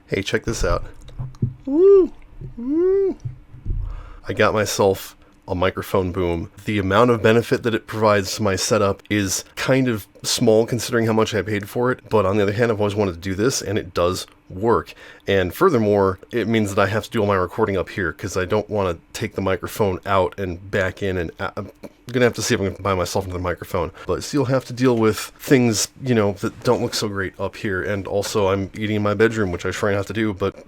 Hey, check this out. Woo! Woo! I got myself a microphone boom. The amount of benefit that it provides to my setup is kind of small considering how much I paid for it, but on the other hand, I've always wanted to do this, and it does work. And furthermore, it means that I have to do all my recording up here, because I don't want to take the microphone out and back in, and I'm going to have to see if I can buy myself another microphone. But so you'll have to deal with things, that don't look so great up here, and also I'm eating in my bedroom, which I try not to do, but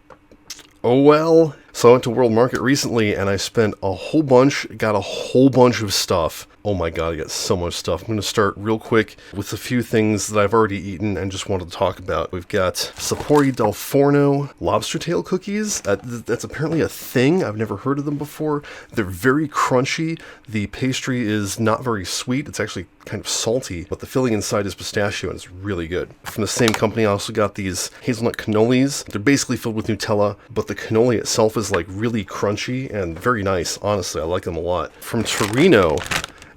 oh well. So I went to World Market recently, and I spent got a whole bunch of stuff. Oh my god, I got so much stuff. I'm going to start real quick with a few things that I've already eaten and just wanted to talk about. We've got Sapori del Forno lobster tail cookies. That's apparently a thing. I've never heard of them before. They're very crunchy. The pastry is not very sweet. It's actually kind of salty, but the filling inside is pistachio, and it's really good. From the same company, I also got these hazelnut cannolis. They're basically filled with Nutella, but the cannoli itself is like really crunchy and very nice. Honestly, I like them a lot. From Torino,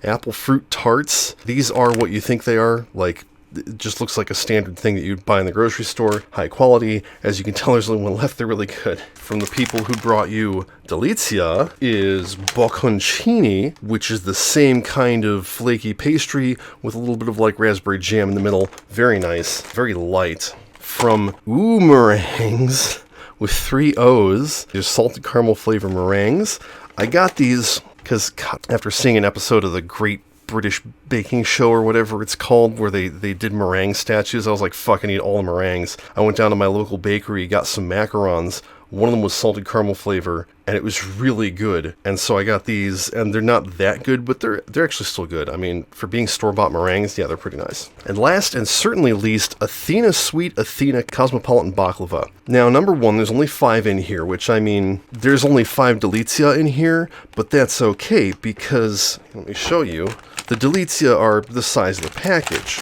apple fruit tarts. These are what you think they are. Like, it just looks like a standard thing that you'd buy in the grocery store. High quality. As you can tell, there's only one left. They're really good. From the people who brought you Delizia is Bocconcini, which is the same kind of flaky pastry with a little bit of like raspberry jam in the middle. Very nice. Very light. From meringues with 3 O's. There's salted caramel flavor meringues. I got these because after seeing an episode of the Great British Baking Show or whatever it's called, where they did meringue statues, I was like, fuck, I need all the meringues. I went down to my local bakery, got some macarons. One of them was salted caramel flavor, and it was really good. And so I got these, and they're not that good, but they're actually still good. I mean, for being store-bought meringues, yeah, they're pretty nice. And last and certainly least, Athena Sweet Athena Cosmopolitan Baklava. Now, number one, there's only 5 in here, which, I mean, there's only 5 Delizia in here, but that's okay, because, let me show you, the Delizia are the size of the package.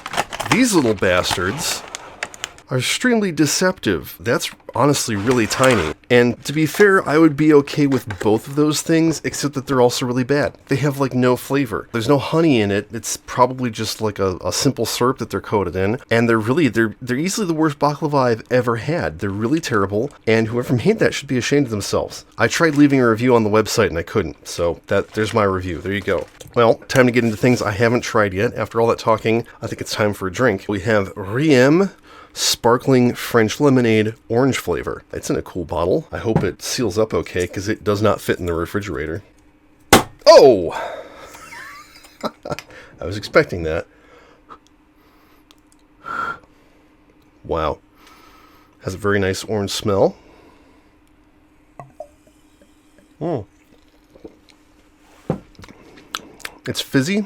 These little bastards are extremely deceptive. That's honestly really tiny. And to be fair, I would be okay with both of those things, except that they're also really bad. They have like no flavor. There's no honey in it. It's probably just like a simple syrup that they're coated in. And they're easily the worst baklava I've ever had. They're really terrible, and whoever made that should be ashamed of themselves. I tried leaving a review on the website and I couldn't, so there's my review. There you go. Well, time to get into things I haven't tried yet. After all that talking, I think it's time for a drink. We have Rième Sparkling French Lemonade Orange flavor. It's in a cool bottle. I hope it seals up okay, because it does not fit in the refrigerator. Oh! I was expecting that. Wow. Has a very nice orange smell. It's fizzy.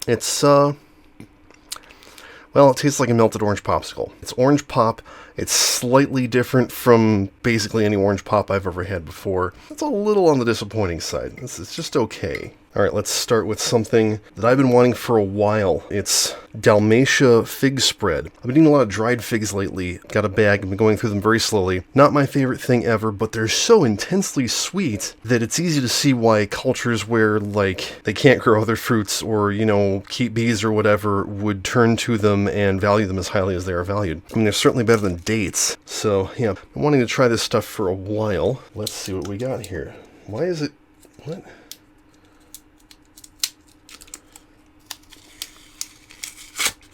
It's, well, it tastes like a melted orange popsicle. It's orange pop. It's slightly different from basically any orange pop I've ever had before. It's a little on the disappointing side. It's just okay. All right, let's start with something that I've been wanting for a while. It's Dalmatia fig spread. I've been eating a lot of dried figs lately. Got a bag, I've been going through them very slowly. Not my favorite thing ever, but they're so intensely sweet that it's easy to see why cultures where, like, they can't grow other fruits or, keep bees or whatever would turn to them and value them as highly as they are valued. I mean, they're certainly better than dates. So, yeah, I'm wanting to try this stuff for a while. Let's see what we got here. Why is it... What?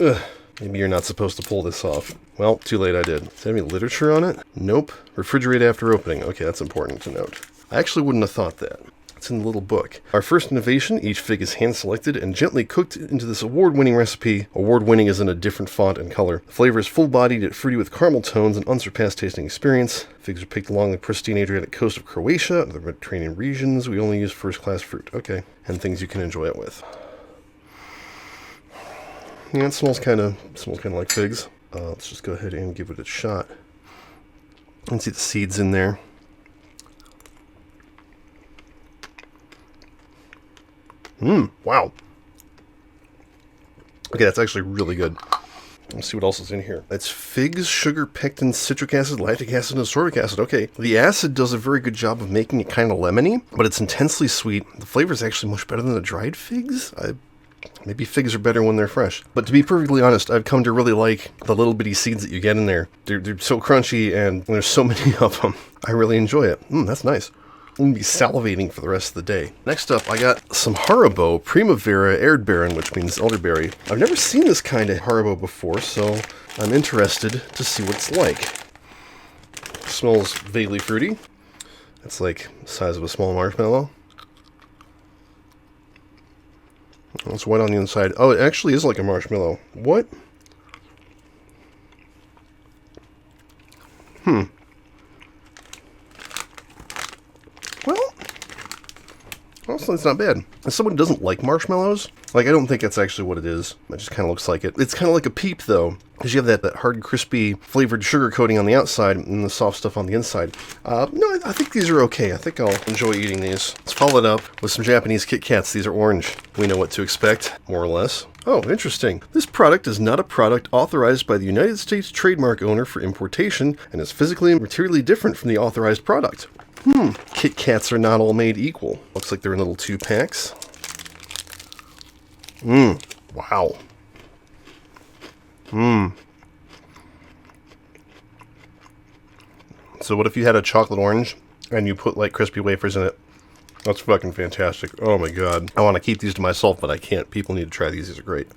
Ugh, maybe you're not supposed to pull this off. Well, too late, I did. Is there any literature on it? Nope. Refrigerate after opening. Okay, that's important to note. I actually wouldn't have thought that. It's in the little book. Our first innovation, each fig is hand-selected and gently cooked into this award-winning recipe. Award-winning is in a different font and color. The flavor is full-bodied yet fruity with caramel tones and unsurpassed tasting experience. Figs are picked along the pristine Adriatic coast of Croatia and the Mediterranean regions. We only use first-class fruit. Okay. And things you can enjoy it with. Yeah, it smells kind of like figs. Let's just go ahead and give it a shot. You can see the seeds in there. Wow. Okay, that's actually really good. Let's see what else is in here. It's figs, sugar, pectin, citric acid, lactic acid, and ascorbic acid. Okay, the acid does a very good job of making it kind of lemony, but it's intensely sweet. The flavor is actually much better than the dried figs. Maybe figs are better when they're fresh. But to be perfectly honest, I've come to really like the little bitty seeds that you get in there. They're so crunchy, and there's so many of them. I really enjoy it. That's nice. I'm going to be salivating for the rest of the day. Next up, I got some Haribo Primavera eerdberen, which means elderberry. I've never seen this kind of Haribo before, so I'm interested to see what it's like. It smells vaguely fruity. It's like the size of a small marshmallow. It's white on the inside. Oh, it actually is like a marshmallow. What? Well, it's not bad. As someone who doesn't like marshmallows, like, I don't think that's actually what it is. It just kind of looks like it. It's kind of like a Peep, though, because you have that hard, crispy, flavored sugar coating on the outside and the soft stuff on the inside. No, I think these are okay. I think I'll enjoy eating these. Let's follow it up with some Japanese Kit Kats. These are orange. We know what to expect, more or less. Oh, interesting. This product is not a product authorized by the United States trademark owner for importation and is physically and materially different from the authorized product. Kit Kats are not all made equal. Looks like they're in little 2-packs. Wow. So what if you had a chocolate orange and you put like crispy wafers in it? That's fucking fantastic. Oh my god. I want to keep these to myself, but I can't. People need to try these. These are great.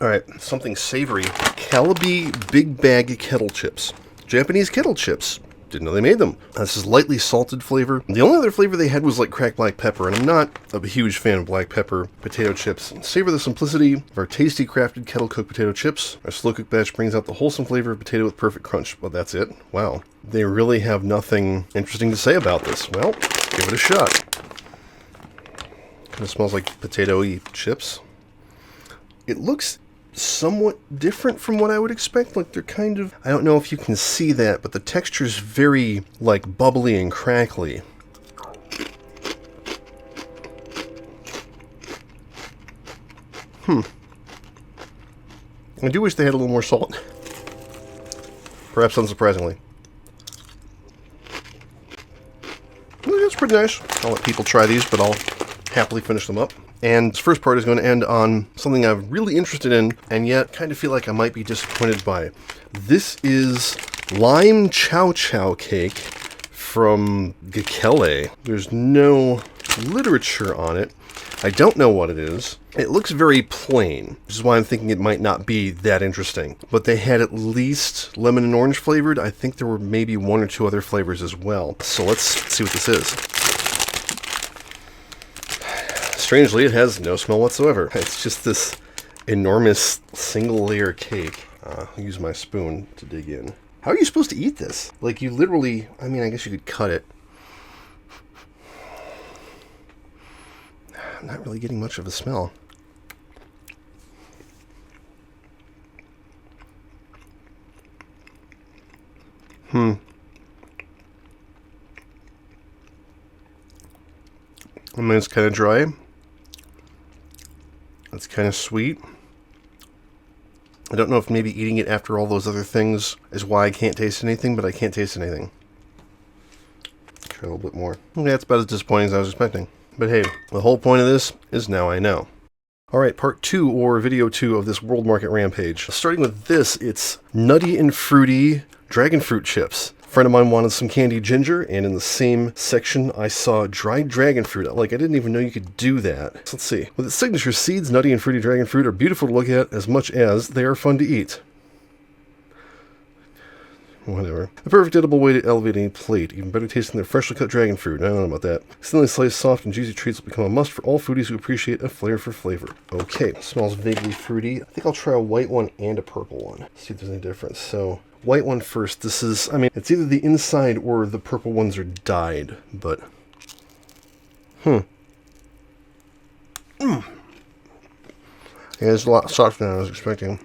Alright, something savory. Calibee Big Bag Kettle Chips. Japanese kettle chips. Didn't know they made them. This is lightly salted flavor. The only other flavor they had was like cracked black pepper, and I'm not a huge fan of black pepper potato chips. Savor the simplicity of our tasty crafted kettle cooked potato chips. Our slow cooked batch brings out the wholesome flavor of potato with perfect crunch. Well, that's it. Wow. They really have nothing interesting to say about this. Well, give it a shot. Kind of smells like potato-y chips. It looks somewhat different from what I would expect. Like, they're kind of, I don't know if you can see that, but the texture's very like bubbly and crackly. I do wish they had a little more salt. Perhaps unsurprisingly. That's pretty nice. I'll let people try these, but I'll happily finish them up. And this first part is going to end on something I'm really interested in, and yet kind of feel like I might be disappointed by. This is lime Ciao Ciao cake from Keogh. There's no literature on it. I don't know what it is. It looks very plain, which is why I'm thinking it might not be that interesting. But they had at least lemon and orange flavored. I think there were maybe 1 or 2 other flavors as well. So let's see what this is. Strangely, it has no smell whatsoever. It's just this enormous single-layer cake. I'll use my spoon to dig in. How are you supposed to eat this? Like, you literally, I mean, I guess you could cut it. I'm not really getting much of a smell. I mean, it's kind of dry. It's kind of sweet. I don't know if maybe eating it after all those other things is why I can't taste anything, but I can't taste anything. Try a little bit more. Okay, that's about as disappointing as I was expecting. But hey, the whole point of this is now I know. Alright, part 2, or video 2 of this World Market Rampage. Starting with this, it's Nutty and Fruity Dragonfruit chips. A friend of mine wanted some candied ginger, and in the same section I saw dried dragonfruit. Like, I didn't even know you could do that. So let's see. With its signature seeds, Nutty and Fruity Dragonfruit are beautiful to look at as much as they are fun to eat. Whatever. The perfect edible way to elevate any plate. Even better tasting their freshly cut dragon fruit. I don't know about that. Thinly sliced, soft, and juicy treats will become a must for all foodies who appreciate a flair for flavor. Okay, smells vaguely fruity. I think I'll try a white one and a purple one. See if there's any difference. So, white one first. This is, I mean, it's either the inside or the purple ones are dyed, but... Yeah, it's a lot softer than I was expecting.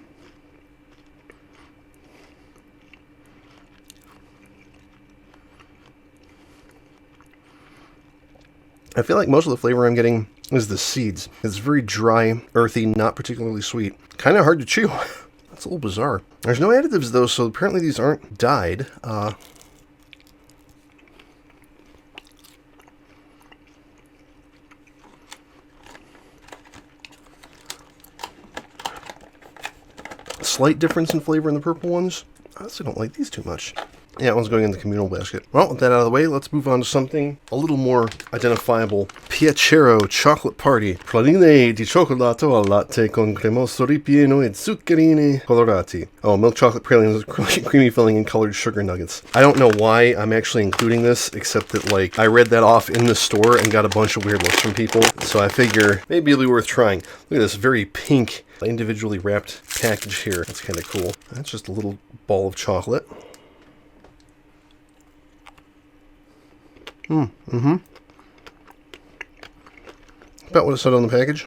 I feel like most of the flavor I'm getting is the seeds. It's very dry, earthy, not particularly sweet. Kind of hard to chew. That's a little bizarre. There's no additives though, so apparently these aren't dyed. slight difference in flavor in the purple ones. I honestly don't like these too much. Yeah, that one's going in the communal basket. Well, with that out of the way, let's move on to something a little more identifiable. Piacero Chocolate Party. Praline di cioccolato al latte con cremoso ripieno e zuccherini colorati. Oh, milk chocolate pralines with creamy filling and colored sugar nuggets. I don't know why I'm actually including this, except that, like, I read that off in the store and got a bunch of weird looks from people. So I figure maybe it'll be worth trying. Look at this very pink, individually wrapped package here. That's kind of cool. That's just a little ball of chocolate. About what it said on the package.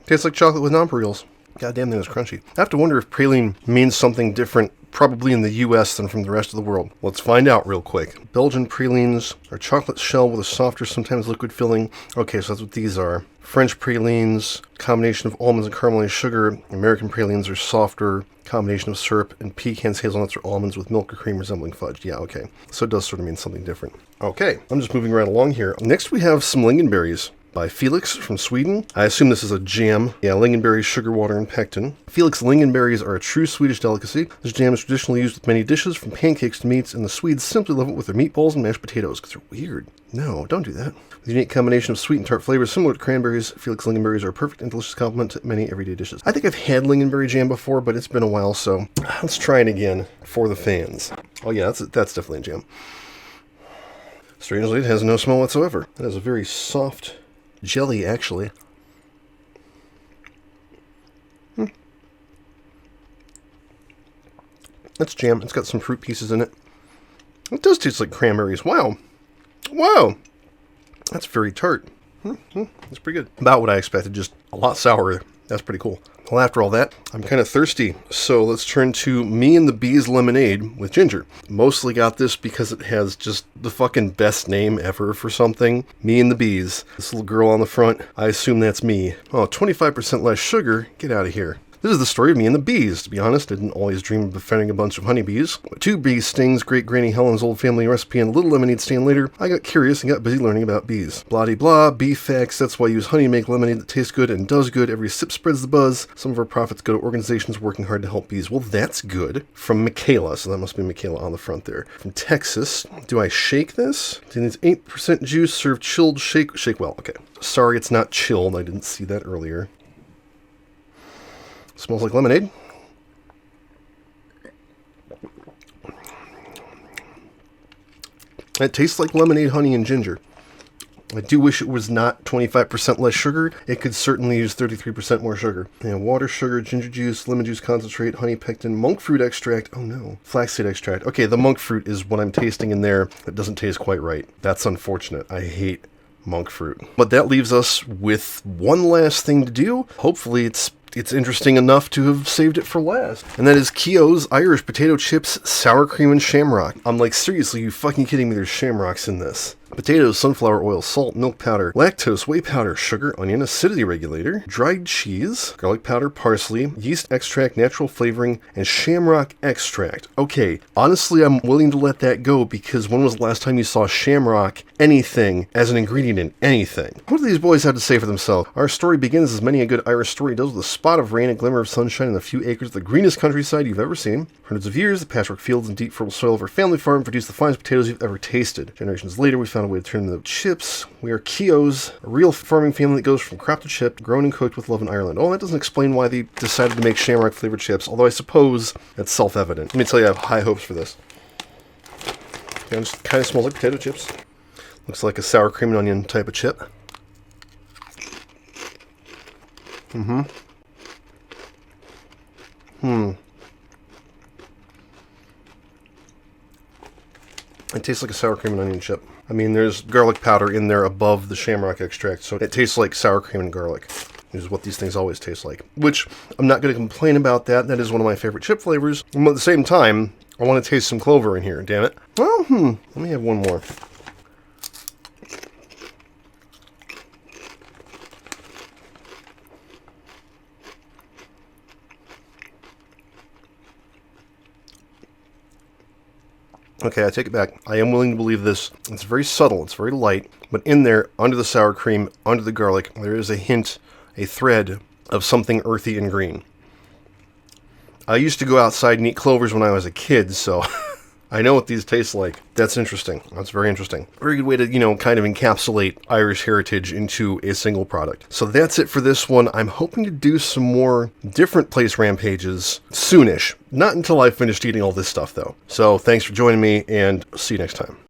Tastes like chocolate with nonpareils. Goddamn, that was crunchy. I have to wonder if praline means something different, probably in the US than from the rest of the world. Let's find out real quick. Belgian pralines are chocolate shell with a softer, sometimes liquid filling. Okay, so that's what these are. French pralines, combination of almonds and caramelized sugar. American pralines are softer, combination of syrup and pecans, hazelnuts, or almonds with milk or cream resembling fudge. Yeah, okay. So it does sort of mean something different. Okay, I'm just moving right along here. Next we have some lingonberries by Felix from Sweden. I assume this is a jam. Yeah, lingonberries, sugar water, and pectin. Felix lingonberries are a true Swedish delicacy. This jam is traditionally used with many dishes, from pancakes to meats, and the Swedes simply love it with their meatballs and mashed potatoes, because they're weird. No, don't do that. With a unique combination of sweet and tart flavors similar to cranberries, Felix lingonberries are a perfect and delicious complement to many everyday dishes. I think I've had lingonberry jam before, but it's been a while, so let's try it again for the fans. Oh yeah, that's definitely a jam. Strangely, it has no smell whatsoever. It has a very soft jelly, actually. That's jam. It's got some fruit pieces in it. It does taste like cranberries. Wow. Wow. That's very tart. That's pretty good. About what I expected, just a lot sourer. That's pretty cool. Well, after all that, I'm kind of thirsty, so let's turn to Me and the Bees lemonade with ginger. Mostly got this because it has just the fucking best name ever for something. Me and the Bees. This little girl on the front, I assume that's me. Oh, 25% less sugar? Get out of here. This is the story of me and the bees. To be honest, I didn't always dream of befriending a bunch of honeybees. With 2 bee stings, great Granny Helen's old family recipe, and a little lemonade stand later, I got curious and got busy learning about bees. Blah-de-blah, bee facts, that's why I use honey to make lemonade that tastes good and does good. Every sip spreads the buzz. Some of our profits go to organizations working hard to help bees. Well, that's good. From Michaela, so that must be Michaela on the front there. From Texas, do I shake this? It needs 8% juice, serve chilled, shake well. Okay. Sorry, it's not chilled. I didn't see that earlier. Smells like lemonade. It tastes like lemonade, honey, and ginger. I do wish it was not 25% less sugar. It could certainly use 33% more sugar. And water, sugar, ginger juice, lemon juice concentrate, honey pectin, monk fruit extract. Oh no, flaxseed extract. Okay, the monk fruit is what I'm tasting in there. That doesn't taste quite right. That's unfortunate. I hate monk fruit. But that leaves us with one last thing to do. Hopefully it's interesting enough to have saved it for last. And that is Keogh's Irish Potato Chips, Sour Cream, and Shamrock. I'm like, seriously, you fucking kidding me? There's shamrocks in this. Potatoes, sunflower oil, salt, milk powder, lactose, whey powder, sugar, onion, acidity regulator, dried cheese, garlic powder, parsley, yeast extract, natural flavoring, and shamrock extract. Okay, honestly, I'm willing to let that go because when was the last time you saw shamrock, anything, as an ingredient in anything? What do these boys have to say for themselves? Our story begins as many a good Irish story does with a spot of rain, a glimmer of sunshine, and a few acres of the greenest countryside you've ever seen. For hundreds of years, the patchwork fields and deep fertile soil of our family farm produced the finest potatoes you've ever tasted. Generations later, we found a way to turn them into chips. We are Keogh's, a real farming family that goes from crop to chip, grown and cooked with love in Ireland. Oh, that doesn't explain why they decided to make shamrock flavored chips, although I suppose that's self-evident. Let me tell you, I have high hopes for this. Yeah, it just kind of smells like potato chips. Looks like a sour cream and onion type of chip. It tastes like a sour cream and onion chip. I mean, there's garlic powder in there above the shamrock extract, so it tastes like sour cream and garlic. This is what these things always taste like. Which, I'm not going to complain about that. That is one of my favorite chip flavors. But at the same time, I want to taste some clover in here, damn it. Well, let me have one more. Okay, I take it back. I am willing to believe this. It's very subtle, it's very light, but in there, under the sour cream, under the garlic, there is a hint, a thread of something earthy and green. I used to go outside and eat clovers when I was a kid, so I know what these taste like. That's interesting. That's very interesting. Very good way to, kind of encapsulate Irish heritage into a single product. So that's it for this one. I'm hoping to do some more different place rampages soonish. Not until I've finished eating all this stuff, though. So thanks for joining me, and see you next time.